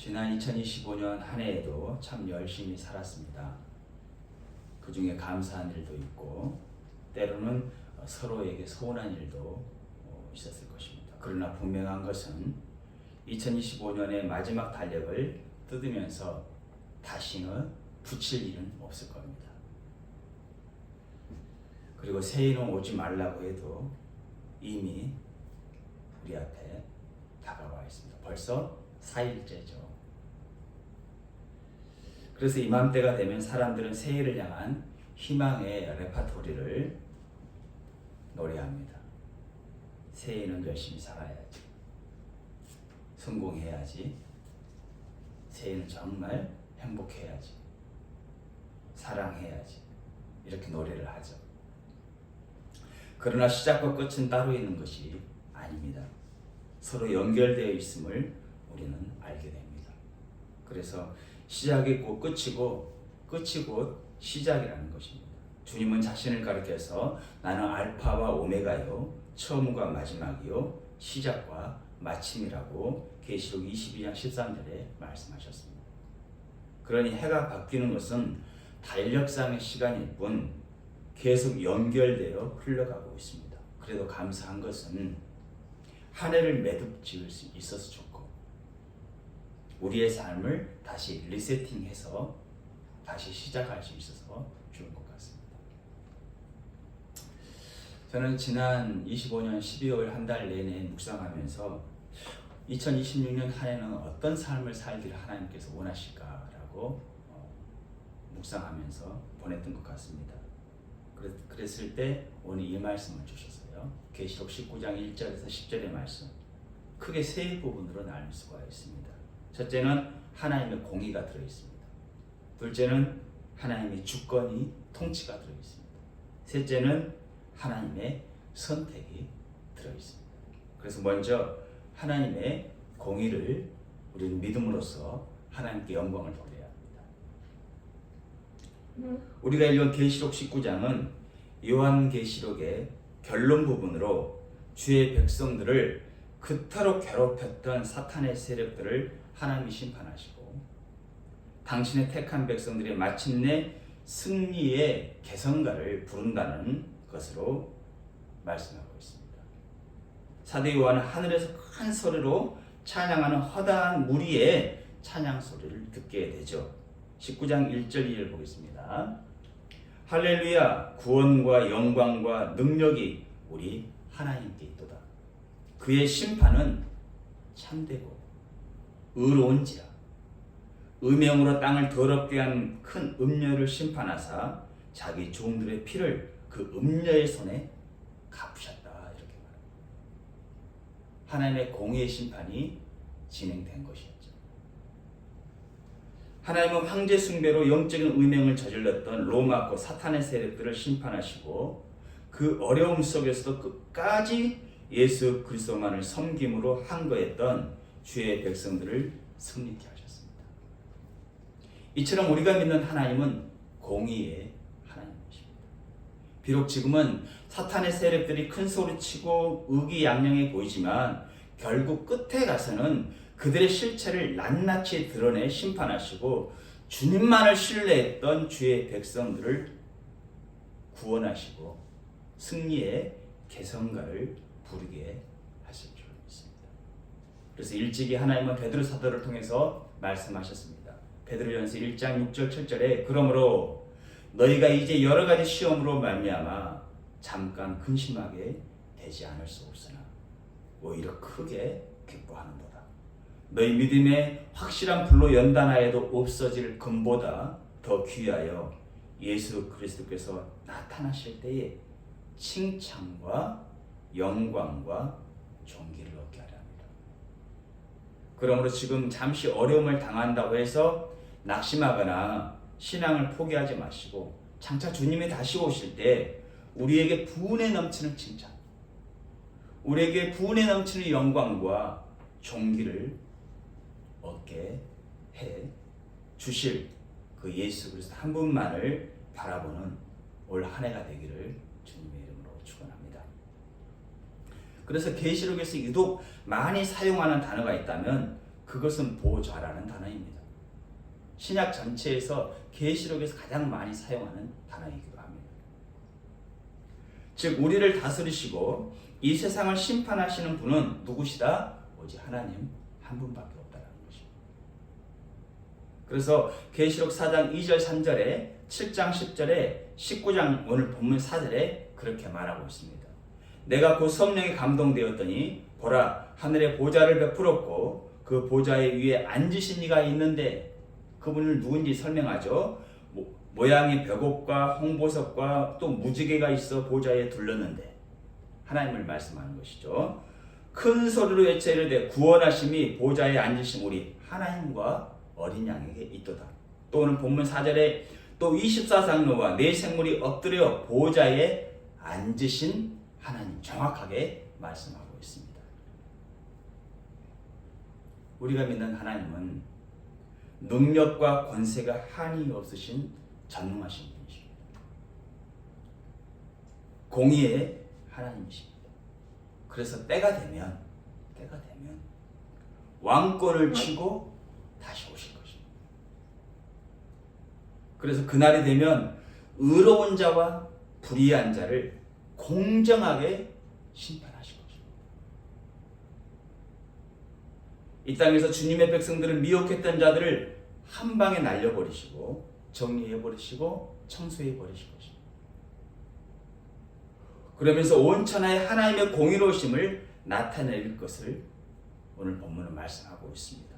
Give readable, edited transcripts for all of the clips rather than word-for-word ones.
지난 2025년 한 해에도 참 열심히 살았습니다. 그 중에 감사한 일도 있고 때로는 서로에게 서운한 일도 있었을 것입니다. 그러나 분명한 것은 2025년의 마지막 달력을 뜯으면서 다시는 붙일 일은 없을 겁니다. 그리고 새해는 오지 말라고 해도 이미 우리 앞에 다가와 있습니다. 벌써 4일째죠. 그래서 이맘때가 되면 사람들은 새해를 향한 희망의 레파토리를 노래합니다. 새해는 열심히 살아야지. 성공해야지. 새해는 정말 행복해야지. 사랑해야지. 이렇게 노래를 하죠. 그러나 시작과 끝은 따로 있는 것이 아닙니다. 서로 연결되어 있음을 우리는 알게 됩니다. 그래서 시작이 곧 끝이고 끝이 곧 시작이라는 것입니다. 주님은 자신을 가리켜서 나는 알파와 오메가요, 처음과 마지막이요, 시작과 마침이라고 계시록 22장 13절에 말씀하셨습니다. 그러니 해가 바뀌는 것은 달력상의 시간일 뿐 계속 연결되어 흘러가고 있습니다. 그래도 감사한 것은 한 해를 매듭 지을 수 있어서 좋고 우리의 삶을 다시 리세팅해서 다시 시작할 수 있어서 좋은 것 같습니다. 저는 지난 25년 12월 한 달 내내 묵상하면서 2026년 한 해는 어떤 삶을 살기를 하나님께서 원하실까라고 묵상하면서 보냈던 것 같습니다. 그랬을 때 오늘 이 말씀을 주셨어요. 계시록 19장 1절에서 10절의 말씀. 크게 세 부분으로 나눌 수가 있습니다. 첫째는 하나님의 공의가 들어있습니다. 둘째는 하나님의 주권이 통치가 들어있습니다. 셋째는 하나님의 선택이 들어있습니다. 그래서 먼저 하나님의 공의를 우리는 믿음으로써 하나님께 영광을 돌려야 합니다. 우리가 읽은 계시록 19장은 요한계시록의 결론 부분으로 주의 백성들을 그토록 괴롭혔던 사탄의 세력들을 하나님이 심판하시고 당신의 택한 백성들이 마침내 승리의 개성가를 부른다는 것으로 말씀하고 있습니다. 사도 요한은 하늘에서 큰 소리로 찬양하는 허다한 무리의 찬양 소리를 듣게 되죠. 19장 1절 2절 보겠습니다. 할렐루야, 구원과 영광과 능력이 우리 하나님께 있도다. 그의 심판은 참되고 의로운지라. 음행으로 땅을 더럽게 한 큰 음녀를 심판하사 자기 종들의 피를 그 음녀의 손에 갚으셨다. 이렇게 말합니다. 하나님의 공의의 심판이 진행된 것이었죠. 하나님은 황제 숭배로 영적인 음행을 저질렀던 로마과 사탄의 세력들을 심판하시고 그 어려움 속에서도 끝까지 예수 그리스도만을 섬김으로 항거했던 주의 백성들을 승리케 하셨습니다. 이처럼 우리가 믿는 하나님은 공의의 하나님이십니다. 비록 지금은 사탄의 세력들이 큰 소리치고 의기양양해 보이지만 결국 끝에 가서는 그들의 실체를 낱낱이 드러내 심판하시고 주님만을 신뢰했던 주의 백성들을 구원하시고 승리의 개성가를 부르게 하실 줄 믿습니다. 그래서 일찍이 하나님은 베드로 사도를 통해서 말씀하셨습니다. 베드로전서 1장 6절 7절에 그러므로 너희가 이제 여러 가지 시험으로 말미암아 잠깐 근심하게 되지 않을 수 없으나 오히려 크게 기뻐하는도다. 너희 믿음에 확실한 불로 연단하여도 없어질 금보다 더 귀하여 예수 그리스도께서 나타나실 때에 칭찬과 영광과 존귀를 얻게 하려 합니다. 그러므로 지금 잠시 어려움을 당한다고 해서 낙심하거나 신앙을 포기하지 마시고 장차 주님이 다시 오실 때 우리에게 부은에 넘치는 칭찬, 우리에게 부은에 넘치는 영광과 존귀를 얻게 해 주실 그 예수 그리스도 한 분만을 바라보는 올 한 해가 되기를 주님의 이름으로 축원합니다. 그래서 계시록에서 유독 많이 사용하는 단어가 있다면 그것은 보좌라는 단어입니다. 신약 전체에서 계시록에서 가장 많이 사용하는 단어이기도 합니다. 즉 우리를 다스리시고 이 세상을 심판하시는 분은 누구시다? 오직 하나님 한 분밖에 없다는 것입니다. 그래서 계시록 4장 2절 3절에 7장 10절에 19장 오늘 본문 4절에 그렇게 말하고 있습니다. 내가 곧 성령에 감동되었더니 보라 하늘에 보좌를 베풀었고 그 보좌의 위에 앉으신 이가 있는데 그분을 누군지 설명하죠. 모양이 벽옥과 홍보석과 또 무지개가 있어 보좌에 둘렀는데 하나님을 말씀하는 것이죠. 큰 소리로 외쳐 이르되 구원하심이 보좌에 앉으신 우리 하나님과 어린 양에게 있도다. 또 오늘 본문 4절에 또 24장로와 네 생물이 엎드려 보좌에 앉으신 하나님 정확하게 말씀하고 있습니다. 우리가 믿는 하나님은 능력과 권세가 한이 없으신 전능하신 분이십니다. 공의의 하나님이십니다. 그래서 때가 되면 왕권을 쥐고 다시 오실 것입니다. 그래서 그날이 되면 의로운 자와 불의한 자를 공정하게 심판하실 것입니다. 이 땅에서 주님의 백성들을 미혹했던 자들을 한 방에 날려버리시고 정리해버리시고 청소해버리실 것입니다. 그러면서 온 천하에 하나님의 공의로우심을 나타낼 것을 오늘 본문은 말씀하고 있습니다.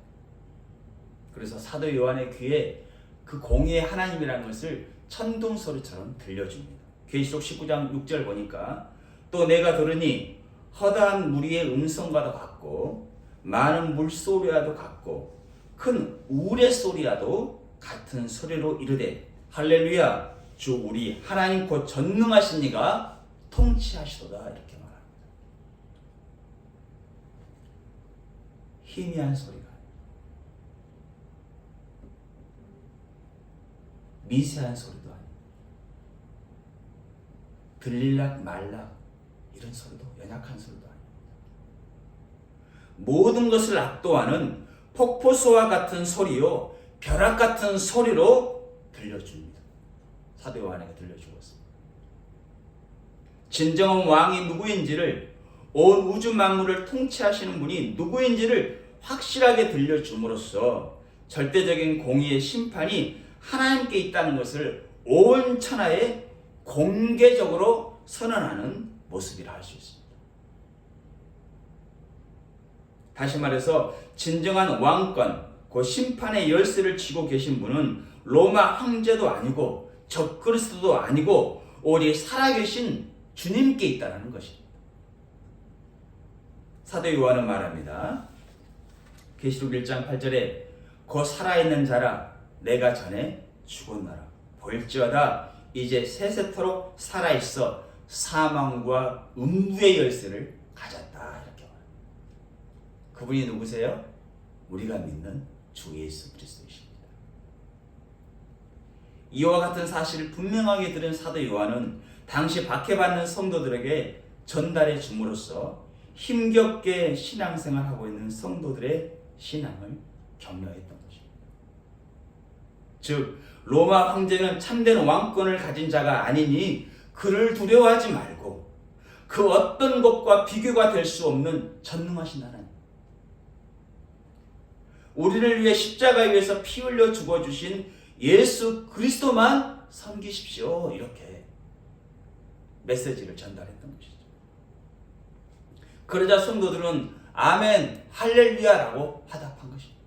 그래서 사도 요한의 귀에 그 공의의 하나님이라는 것을 천둥소리처럼 들려줍니다. 계시록 19장 6절 보니까 또 내가 들으니 허다한 무리의 음성과도 같고 많은 물소리와도 같고 큰 우레소리와도 같은 소리로 이르되 할렐루야 주 우리 하나님 곧 전능하신 이가 통치하시도다 이렇게 말합니다. 희미한 소리가 미세한 소리도 아니고 들릴락 말락 이런 소리도 연약한 소리도 아닙니다. 모든 것을 압도하는 폭포수와 같은 소리요 벼락 같은 소리로 들려줍니다. 사도 요한에게 들려주었습니다. 진정한 왕이 누구인지를 온 우주 만물을 통치하시는 분이 누구인지를 확실하게 들려줌으로써 절대적인 공의의 심판이 하나님께 있다는 것을 온 천하에 공개적으로 선언하는 모습이라 할 수 있습니다. 다시 말해서 진정한 왕권, 그 심판의 열쇠를 쥐고 계신 분은 로마 황제도 아니고 적그리스도도 아니고 오직 살아계신 주님께 있다는 것입니다. 사도 요한은 말합니다. 계시록 1장 8절에 곧 살아있는 자라 내가 전에 죽었나라 볼지어다 이제 세세토록 살아있어 사망과 음부의 열쇠를 가졌다 이렇게 말합니다. 그분이 누구세요? 우리가 믿는 주 예수 그리스도이십니다. 이와 같은 사실을 분명하게 들은 사도 요한은 당시 박해받는 성도들에게 전달해 줌으로써 힘겹게 신앙생활하고 있는 성도들의 신앙을 격려했던 것입니다. 즉 로마 황제는 참된 왕권을 가진 자가 아니니 그를 두려워하지 말고 그 어떤 것과 비교가 될 수 없는 전능하신 하나님, 우리를 위해 십자가에 위해서 피 흘려 죽어주신 예수 그리스도만 섬기십시오 이렇게 메시지를 전달했던 것이죠. 그러자 성도들은 아멘 할렐루야라고 화답한 것입니다.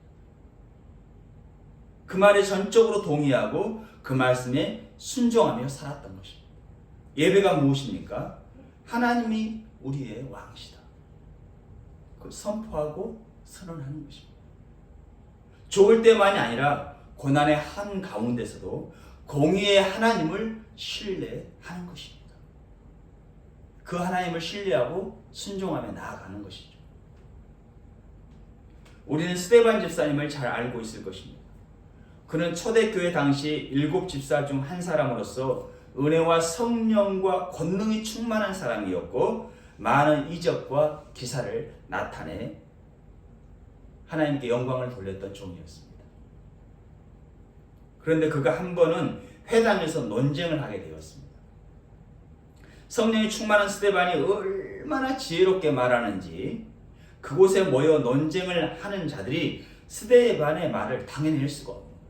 그 말에 전적으로 동의하고 그 말씀에 순종하며 살았던 것입니다. 예배가 무엇입니까? 하나님이 우리의 왕이시다. 그걸 선포하고 선언하는 것입니다. 좋을 때만이 아니라 고난의 한가운데서도 공의의 하나님을 신뢰하는 것입니다. 그 하나님을 신뢰하고 순종하며 나아가는 것이죠. 우리는 스데반 집사님을 잘 알고 있을 것입니다. 그는 초대교회 당시 7 집사 중 한 사람으로서 은혜와 성령과 권능이 충만한 사람이었고 많은 이적과 기사를 나타내 하나님께 영광을 돌렸던 종이었습니다. 그런데 그가 한 번은 회당에서 논쟁을 하게 되었습니다. 성령이 충만한 스데반이 얼마나 지혜롭게 말하는지 그곳에 모여 논쟁을 하는 자들이 스데반의 말을 당해낼 수가 없는 거예요.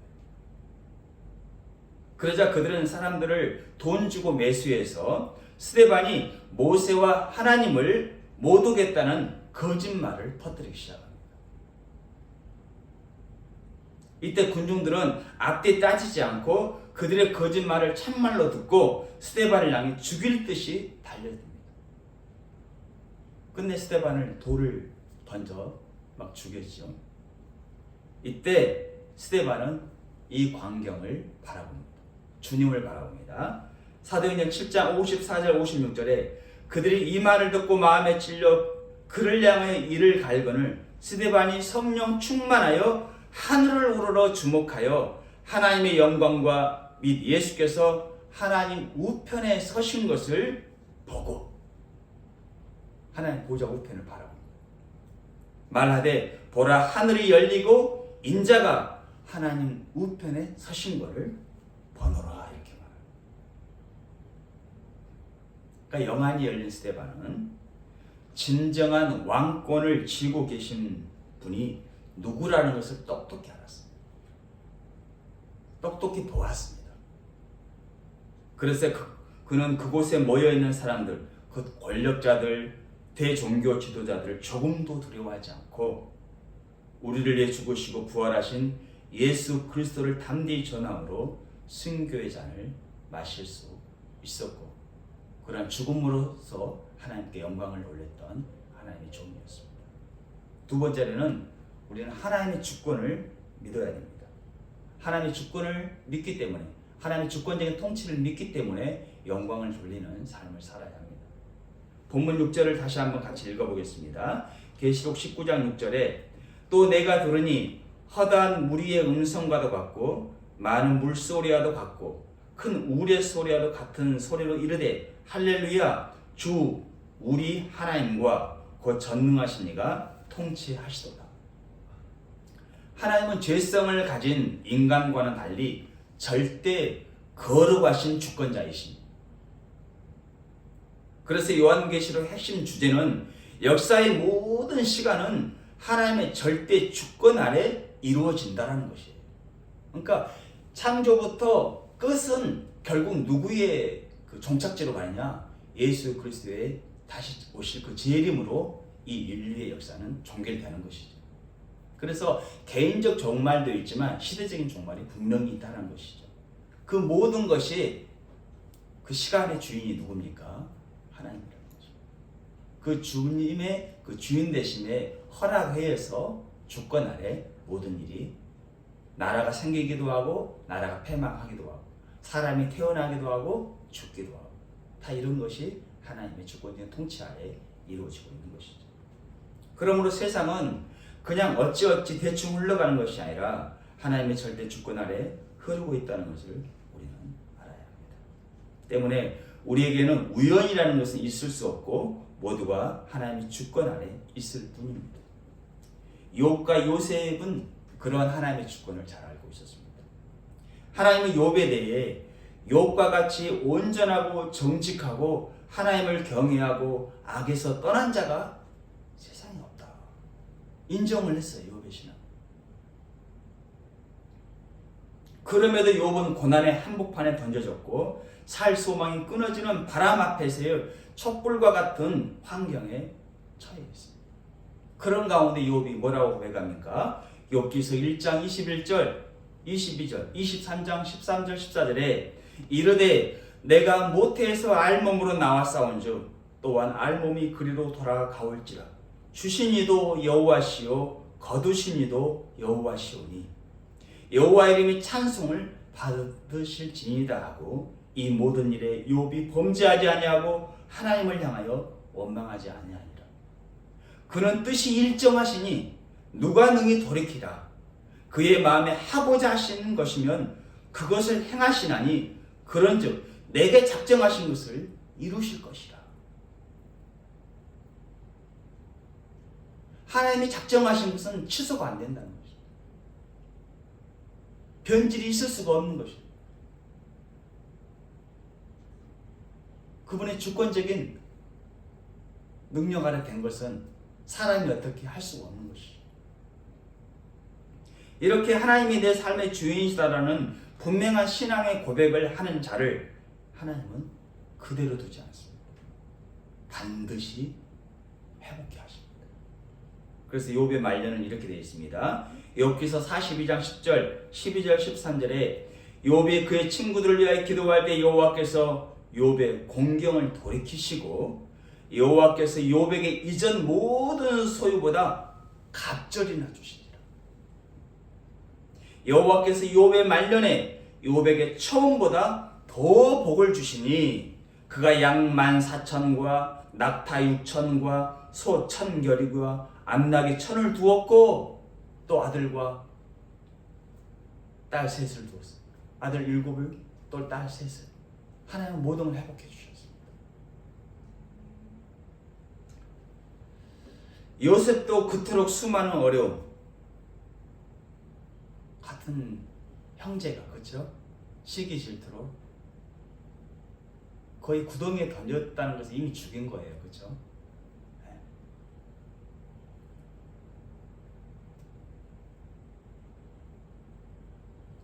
그러자 그들은 사람들을 돈 주고 매수해서 스데반이 모세와 하나님을 못 오겠다는 거짓말을 퍼뜨리기 시작합니다. 이때 군중들은 앞뒤 따지지 않고 그들의 거짓말을 참말로 듣고 스데반을 향해 죽일 듯이 달려듭니다. 끝내 스데반을 돌을 던져 막 죽였죠. 이때 스데반은 이 광경을 바라봅니다. 주님을 바라봅니다. 사도행전 7장 54절 56절에 그들이 이 말을 듣고 마음에 찔려 그를 향하여 이를 갈거늘 스데반이 성령 충만하여 하늘을 우러러 주목하여 하나님의 영광과 및 예수께서 하나님 우편에 서신 것을 보고 하나님 보좌 우편을 바라봅니다. 말하되 보라 하늘이 열리고 인자가 하나님 우편에 서신 것을 보노라 이렇게 말합니다. 그러니까 영안이 열린 스데반은 진정한 왕권을 쥐고 계신 분이 누구라는 것을 똑똑히 알았습니다. 똑똑히 보았습니다. 그래서 그는 그곳에 모여있는 사람들, 그 권력자들, 대종교 지도자들을 조금도 두려워하지 않고 우리를 위해 죽으시고 부활하신 예수 그리스도를 담대히 전함으로 순교의 잔을 마실 수 있었고 그러한 죽음으로써 하나님께 영광을 돌렸던 하나님의 종이었습니다. 두 번째로는 우리는 하나님의 주권을 믿어야 됩니다. 하나님의 주권을 믿기 때문에 하나님의 주권적인 통치를 믿기 때문에 영광을 돌리는 삶을 살아야 합니다. 본문 6절을 다시 한번 같이 읽어보겠습니다. 계시록 19장 6절에 또 내가 들으니 허다한 무리의 음성과도 같고 많은 물소리와도 같고 큰 우레 소리와도 같은 소리로 이르되 할렐루야 주 우리 하나님과 곧 전능하신 이가 통치하시도다. 하나님은 죄성을 가진 인간과는 달리 절대 거룩하신 주권자이십니다. 그래서 요한계시록 핵심 주제는 역사의 모든 시간은 하나님의 절대 주권 아래 이루어진다는 것이에요. 그러니까 창조부터 끝은 결국 누구의 그 종착지로 가느냐? 예수 그리스도의 다시 오실 그 재림으로 이 인류의 역사는 종결되는 것이죠. 그래서 개인적 종말도 있지만 시대적인 종말이 분명히 있다는 것이죠. 그 모든 것이 그 시간의 주인이 누굽니까? 하나님이라는 거죠. 그 주님의 그 주인 되심에 허락하여서 주권 아래 모든 일이 나라가 생기기도 하고 나라가 패망하기도 하고 사람이 태어나기도 하고 죽기도 하고 다 이런 것이 하나님의 주권적인 통치 아래 이루어지고 있는 것이죠. 그러므로 세상은 그냥 어찌어찌 대충 흘러가는 것이 아니라 하나님의 절대 주권 아래 흐르고 있다는 것을 우리는 알아야 합니다. 때문에 우리에게는 우연이라는 것은 있을 수 없고 모두가 하나님의 주권 아래 있을 뿐입니다. 욥과 요셉은 그러한 하나님의 주권을 잘 알고 있었습니다. 하나님은 욥에 대해 욥과 같이 온전하고 정직하고 하나님을 경외하고 악에서 떠난 자가 세상에 없다. 인정을 했어요. 욥의 신앙. 그럼에도 욥은 고난의 한복판에 던져졌고 살 소망이 끊어지는 바람 앞에서의 촛불과 같은 환경에 처해 있습니다. 그런 가운데 욥이 뭐라고 고백합니까? 욥기서 1장 21절, 22절, 23장 13절, 14절에 이르되 내가 모태에서 알몸으로 나왔사온즉 또한 알몸이 그리로 돌아가올지라 주신 이도 여호와시요 거두신 이도 여호와시오니 여호와 이름이 찬송을 받으실지니이다 하고 이 모든 일에 욥이 범죄하지 아니하고 하나님을 향하여 원망하지 아니하니라. 그는 뜻이 일정하시니 누가 능히 돌이키라. 그의 마음에 하고자 하시는 것이면 그것을 행하시나니 그런즉 내게 작정하신 것을 이루실 것이라. 하나님이 작정하신 것은 취소가 안 된다는 것입니다. 변질이 있을 수가 없는 것입니다. 그분의 주권적인 능력 아래 된 것은 사람이 어떻게 할 수가 없는 것이죠. 이렇게 하나님이 내 삶의 주인이시다라는 분명한 신앙의 고백을 하는 자를 하나님은 그대로 두지 않습니다. 반드시 회복케 하십니다. 그래서 욥의 말년은 이렇게 되어 있습니다. 욥기서 42장 10절, 12절, 13절에 욥이 그의 친구들을 위하여 기도할 때 여호와께서 욥의 공경을 돌이키시고 여호와께서 욥에게 이전 모든 소유보다 갑절이나 주시니라. 여호와께서 욥의 말년에 욥에게 처음보다 더 복을 주시니 그가 양 14,000과 낙타 6,000과 소 1,000결이와 암나귀 1,000을 두었고 또 아들과 딸 셋을 두었어. 아들 7을 또 딸 셋을. 하나님은 모든 걸 회복해 주셨습니다. 요셉도 그토록 수많은 어려움, 같은 형제가 그렇죠? 시기 질투로 거의 구덩이에 던졌다는 것은 이미 죽인 거예요, 그렇죠? 네.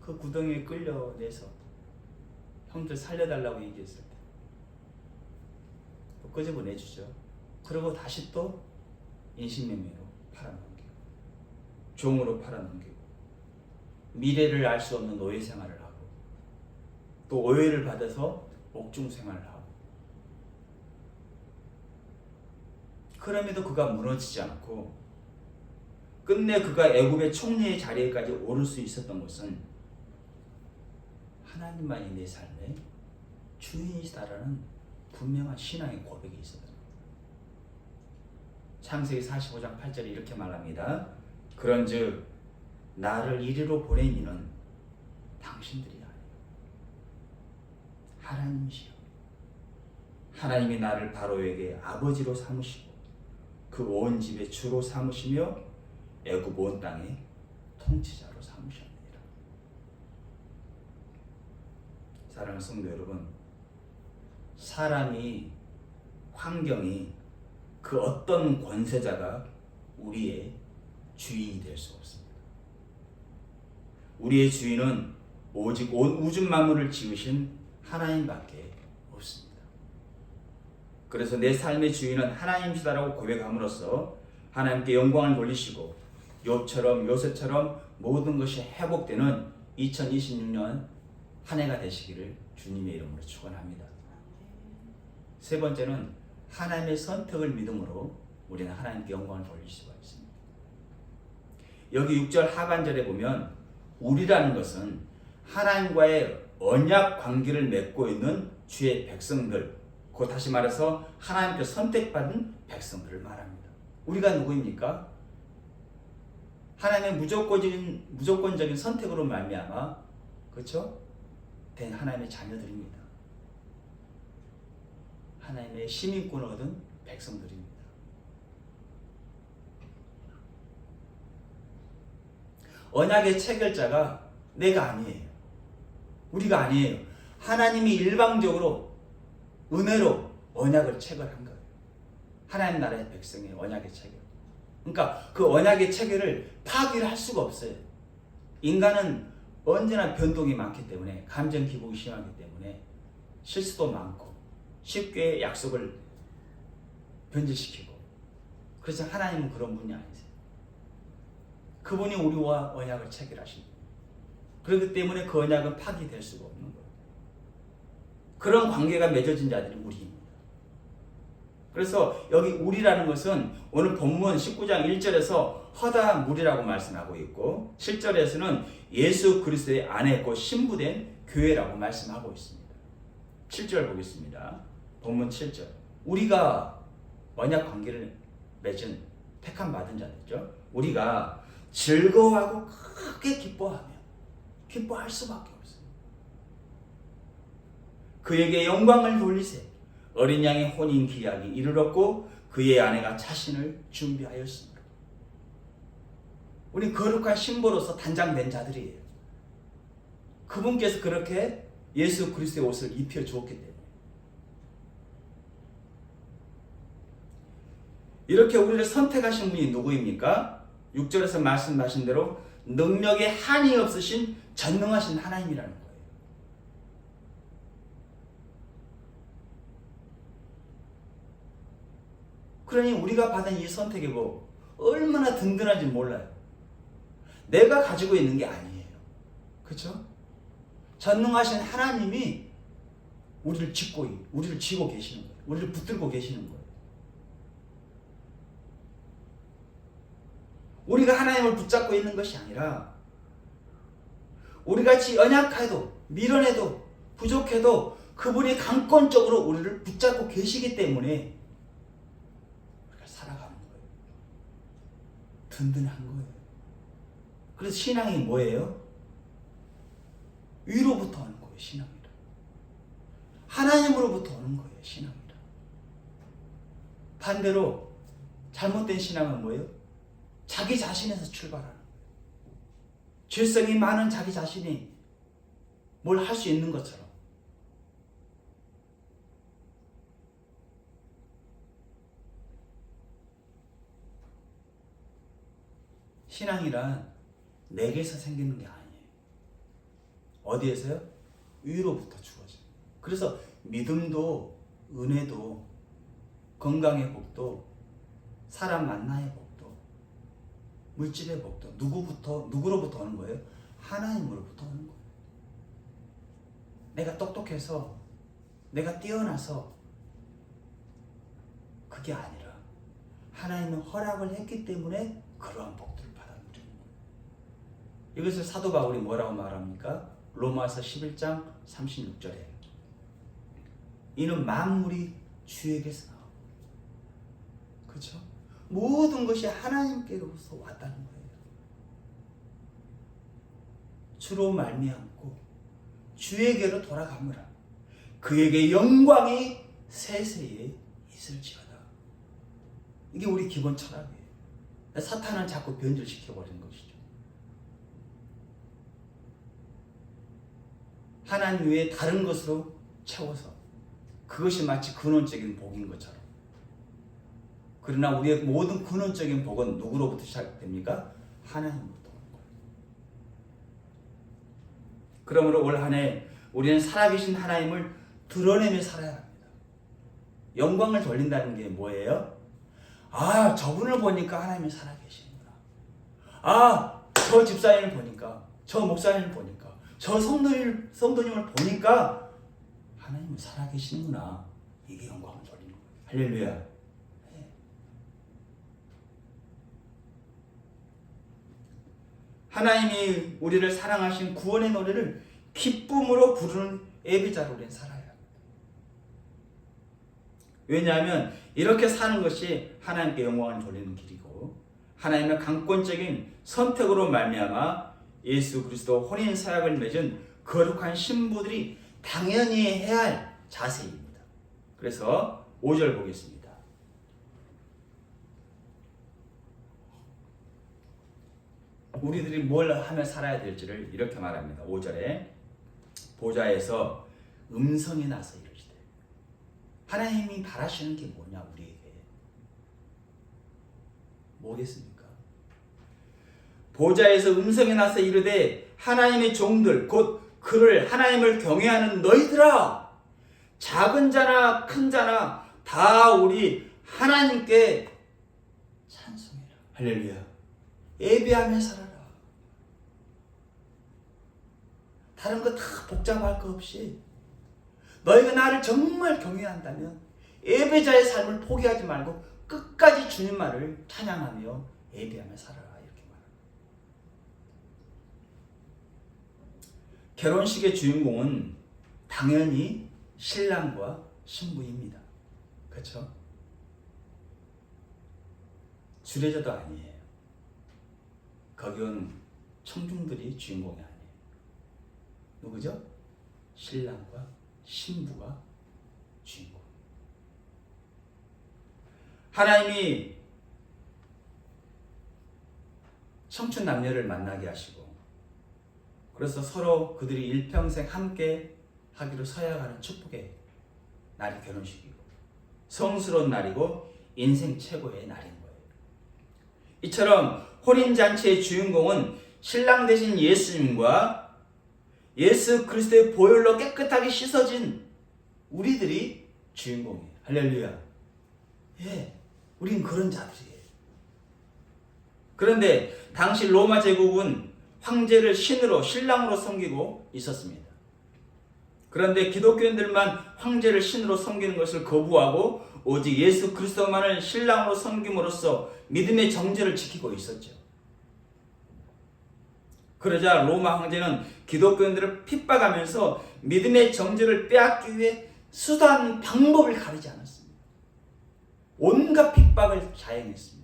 그 구덩이에 끌려내서 형들 살려달라고 얘기했을 때 또 끄집어내주죠. 그리고 다시 또 인신매매로 팔아넘기고 종으로 팔아넘기고 미래를 알 수 없는 노예 생활을 하고 또 오해를 받아서 옥중 생활을 하고 그럼에도 그가 무너지지 않고 끝내 그가 애굽의 총리의 자리에까지 오를 수 있었던 것은 하나님만이 내 삶의 주인이시다라는 분명한 신앙의 고백이 있었던 겁니다. 창세기 45장 8절에 이렇게 말합니다. 그런즉 나를 이리로 보낸 이는 당신들이 아니요 하나님이시여. 하나님이 나를 바로에게 아버지로 삼으시고 그 온 집의 주로 삼으시며 애굽 온 땅의 통치자로 삼으셨느니라. 사랑하는 성도 여러분, 사람이, 환경이, 그 어떤 권세자가 우리의 주인이 될 수 없습니다. 우리의 주인은 오직 온 우주 만물을 지으신 하나님밖에 없습니다. 그래서 내 삶의 주인은 하나님이시다라고 고백함으로써 하나님께 영광을 돌리시고 욥처럼 요셉처럼 모든 것이 회복되는 2026년 한 해가 되시기를 주님의 이름으로 축원합니다. 세 번째는 하나님의 선택을 믿음으로 우리는 하나님께 영광을 돌릴 수가 있습니다. 여기 6절 하반절에 보면 우리라는 것은 하나님과의 언약 관계를 맺고 있는 주의 백성들, 곧 다시 말해서 하나님께 선택받은 백성들을 말합니다. 우리가 누구입니까? 하나님의 무조건적인 선택으로 말미암아 그렇죠? 된 하나님의 자녀들입니다. 하나님의 시민권을 얻은 백성들입니다. 언약의 체결자가 내가 아니에요. 우리가 아니에요. 하나님이 일방적으로 은혜로 언약을 체결한 거예요. 하나님 나라의 백성의 언약의 체결. 그러니까 그 언약의 체결을 파기를 할 수가 없어요. 인간은 언제나 변동이 많기 때문에, 감정 기복이 심하기 때문에 실수도 많고 쉽게 약속을 변질시키고, 그래서 하나님은 그런 분이 아니세요. 그분이 우리와 언약을 체결하신 분이에요. 그렇기 때문에 그 언약은 파기될 수가 없는 거예요. 그런 관계가 맺어진 자들이 우리입니다. 그래서 여기 우리라는 것은 오늘 본문 19장 1절에서 허다한 무리라고 말씀하고 있고 7절에서는 예수 그리스도의 아내 곧 신부된 교회라고 말씀하고 있습니다. 7절 보겠습니다. 본문 7절. 우리가 언약 관계를 맺은 택함 받은 자들이죠. 우리가 즐거워하고 크게 기뻐할 수밖에 없어요. 그에게 영광을 돌리세. 어린 양의 혼인 기약이 이르렀고 그의 아내가 자신을 준비하였습니다. 우리 거룩한 신부로서 단장된 자들이에요. 그분께서 그렇게 예수 그리스도의 옷을 입혀 주었기 때문에. 이렇게 우리를 선택하신 분이 누구입니까? 6절에서 말씀하신 대로 능력에 한이 없으신 전능하신 하나님이라는 거예요. 그러니 우리가 받은 이 선택이 뭐 얼마나 든든한지 몰라요. 내가 가지고 있는 게 아니에요. 그렇죠? 전능하신 하나님이 우리를 쥐고 계시는 거예요. 우리를 붙들고 계시는 거예요. 우리가 하나님을 붙잡고 있는 것이 아니라 우리같이 연약해도 미련해도 부족해도 그분이 강권적으로 우리를 붙잡고 계시기 때문에 우리가 살아가는 거예요. 든든한 거예요. 그래서 신앙이 뭐예요? 위로부터 오는 거예요. 신앙이라. 하나님으로부터 오는 거예요. 신앙이라. 반대로 잘못된 신앙은 뭐예요? 자기 자신에서 출발하는 거예요. 죄성이 많은 자기 자신이 뭘 할 수 있는 것처럼. 신앙이란 내게서 생기는 게 아니에요. 어디에서요? 위로부터 주어져요. 그래서 믿음도 은혜도 건강의 복도 사람 만나의 복도 물질의 복도 누구로부터 오는 거예요? 하나님으로부터 오는 거예요. 내가 똑똑해서 내가 뛰어나서 그게 아니라 하나님은 허락을 했기 때문에 그러한 복들을 받아 누리는 거예요. 이것을 사도 바울이 뭐라고 말합니까? 로마서 11장 36절에 이는 만물이 주에게서 나옵니다. 그렇죠? 모든 것이 하나님께로서 왔다는 거예요. 주로 말미암고 주에게로 돌아가므라. 그에게 영광이 세세에 있을지어다. 이게 우리 기본 철학이에요. 사탄은 자꾸 변질시켜버리는 것이죠. 하나님 외에 다른 것으로 채워서 그것이 마치 근원적인 복인 것처럼. 그러나 우리의 모든 근원적인 복은 누구로부터 시작됩니까? 하나님으로부터 오는 거예요. 그러므로 올 한 해 우리는 살아계신 하나님을 드러내며 살아야 합니다. 영광을 돌린다는 게 뭐예요? 아, 저분을 보니까 하나님이 살아계시는구나. 아, 저 집사님을 보니까, 저 목사님을 보니까, 저 성도님을 보니까 하나님은 살아계시는구나. 이게 영광을 돌리는 거예요. 할렐루야. 네. 하나님이 우리를 사랑하신 구원의 노래를 기쁨으로 부르는 예배자로 우리는 살아야 합니다. 왜냐하면 이렇게 사는 것이 하나님께 영광을 돌리는 길이고 하나님의 강권적인 선택으로 말미암아 예수 그리스도 혼인 사약을 맺은 거룩한 신부들이 당연히 해야 할 자세입니다. 그래서 5절 보겠습니다. 우리들이 뭘 하며 살아야 될지를 이렇게 말합니다. 5절에 보좌에서 음성이 나서 이르시되. 하나님이 바라시는 게 뭐냐 우리에게? 뭐겠습니까? 보좌에서 음성이 나서 이르되 하나님의 종들 곧 그를 하나님을 경외하는 너희들아, 작은 자나 큰 자나 다 우리 하나님께 찬송해라. 할렐루야. 예배하며 살아라. 다른 거 다 복잡할 거 없이 너희가 나를 정말 경외한다면 예배자의 삶을 포기하지 말고 끝까지 주님 말을 찬양하며 예배하며 살아라. 이렇게 말합니다. 결혼식의 주인공은 당연히 신랑과 신부입니다. 그렇죠? 주례자도 아니에요. 거기는 청중들이 주인공이 아니에요. 누구죠? 신랑과 신부가 주인공. 청춘 남녀를 만나게 하시고, 그래서 서로 그들이 일평생 함께 하기로 서약하는 축복의 날이 결혼식이고, 성스러운 날이고 인생 최고의 날인 거예요. 이처럼 혼인잔치의 주인공은 신랑 되신 예수님과 예수 그리스도의 보혈로 깨끗하게 씻어진 우리들이 주인공이에요. 할렐루야. 예, 우린 그런 자들이에요. 그런데 당시 로마 제국은 황제를 신으로, 신랑으로 섬기고 있었습니다. 그런데 기독교인들만 황제를 신으로 섬기는 것을 거부하고 오직 예수 그리스도만을 신랑으로 섬김으로써 믿음의 정죄를 지키고 있었죠. 그러자 로마 황제는 기독교인들을 핍박하면서 믿음의 정죄를 빼앗기 위해 수단, 방법을 가리지 않았습니다. 온갖 핍박을 자행했습니다.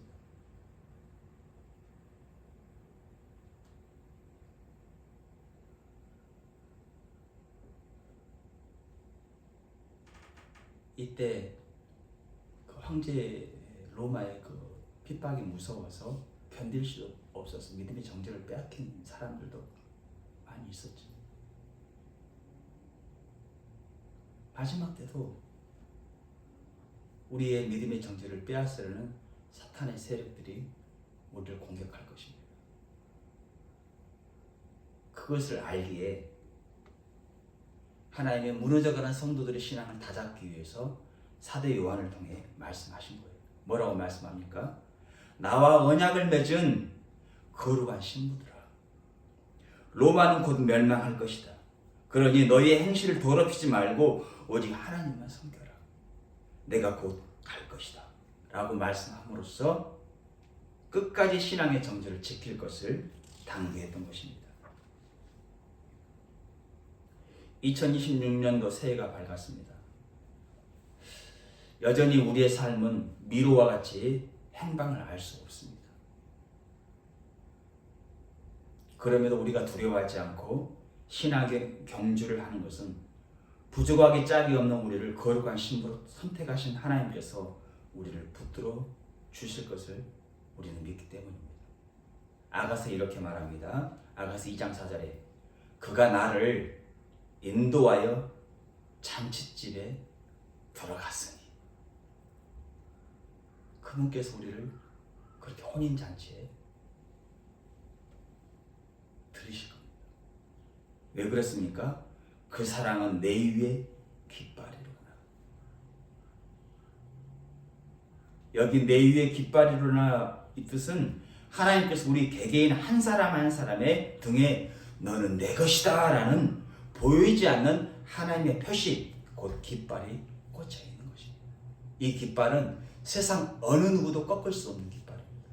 이때 그 황제 로마의 그 핍박이 무서워서 견딜 수 없어서 믿음의 정죄를 빼앗긴 사람들도 많이 있었죠. 마지막 때도 우리의 믿음의 정죄를 빼앗으려는 사탄의 세력들이 우리를 공격할 것입니다. 그것을 알기에 하나님의 무너져가는 성도들의 신앙을 다잡기 위해서 사도 요한을 통해 말씀하신 거예요. 뭐라고 말씀합니까? 나와 언약을 맺은 거룩한 신부들아, 로마는 곧 멸망할 것이다. 그러니 너희의 행실을 더럽히지 말고 오직 하나님만 섬겨라. 내가 곧 갈 것이다 라고 말씀함으로써 끝까지 신앙의 정죄를 지킬 것을 당부했던 것입니다. 2026년도 새해가 밝았습니다. 여전히 우리의 삶은 미로와 같이 행방을 알 수 없습니다. 그럼에도 우리가 두려워하지 않고 신학의 경주를 하는 것은 부족하기 짝이 없는 우리를 거룩한 신부로 선택하신 하나님께서 우리를 붙들어 주실 것을 우리는 믿기 때문입니다. 아가서 이렇게 말합니다. 아가서 2장 4절에 그가 나를 인도하여 잔치집에 들어갔으니, 그분께서 우리를 그렇게 혼인잔치에 들이실 겁니다. 왜 그랬습니까? 그 사랑은 내 위에 깃발이로나. 여기 내 위에 깃발이로나 이 뜻은 하나님께서 우리 개개인 한 사람 한 사람의 등에 너는 내 것이다 라는 보이지 않는 하나님의 표시, 곧 깃발이 꽂혀 있는 것입니다. 이 깃발은 세상 어느 누구도 꺾을 수 없는 깃발입니다.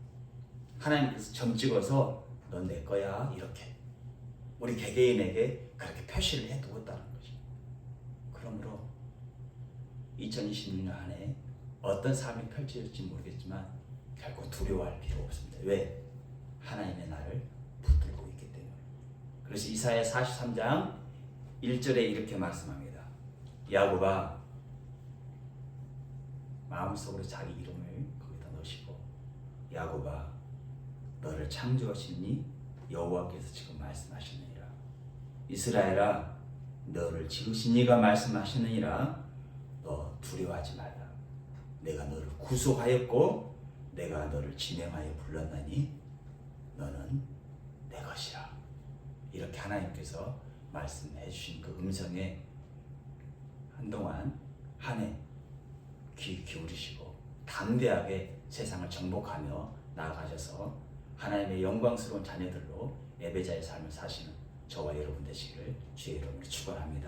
하나님께서 점 찍어서 넌 내 거야 이렇게 우리 개개인에게 그렇게 표시를 해두었다는 것입니다. 그러므로 2026년 안에 어떤 삶이 펼쳐질지 모르겠지만 결코 두려워할 필요 없습니다. 왜? 하나님의 나를 붙들고 있기 때문에. 그래서 이사야 43장 1절에 이렇게 말씀합니다. 야곱아, 마음속으로 자기 이름을 거기다 넣으시고, 야곱아, 너를 창조하시니 여호와께서 지금 말씀하시느니라. 이스라엘아, 너를 지으신 이가 말씀하시느니라. 너 두려워하지 말라. 내가 너를 구속하였고 내가 너를 진행하여 불렀나니 너는 내 것이라. 이렇게 하나님께서 말씀해 주신 그 음성에 한동안 한 해 귀 기울이시고 담대하게 세상을 정복하며 나아가셔서 하나님의 영광스러운 자녀들로 예배자의 삶을 사시는 저와 여러분 되시기를 주의 이름으로 축원합니다.